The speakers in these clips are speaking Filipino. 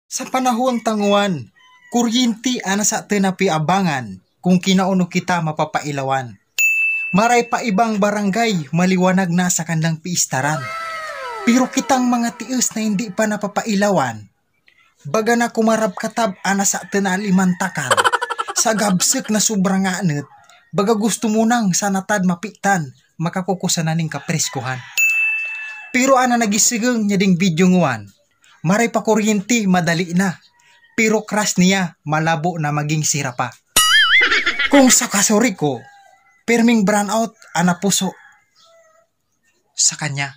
Sa panahon tanguan, kuryente ana sa tenapi abangan kung kinauno kita mapapailawan. Maray pa ibang barangay maliwanag na sa kandang piistaran. Pero kitang mga tiis na hindi pa napapailawan. Baga na kumarap katab ana sa tenalimantakan. Sa gabsek na sobrang anit, baga gusto mo nang sa natad mapitan, makakukusan na ning kapreskuhan. Pero ana nagisigang niya ding video nguwan. Maray pa kuryente madali na, pero crush niya malabo na maging sira pa. Kung sa kasuri ko, perming brownout ana puso sa kanya.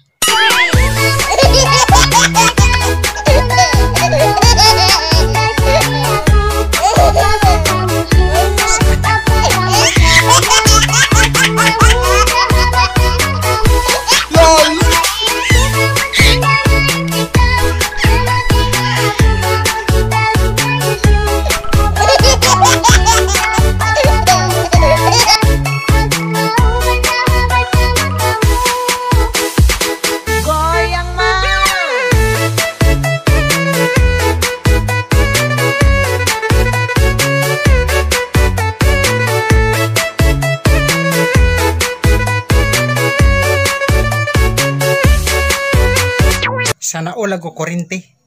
Sana all ako kuryente.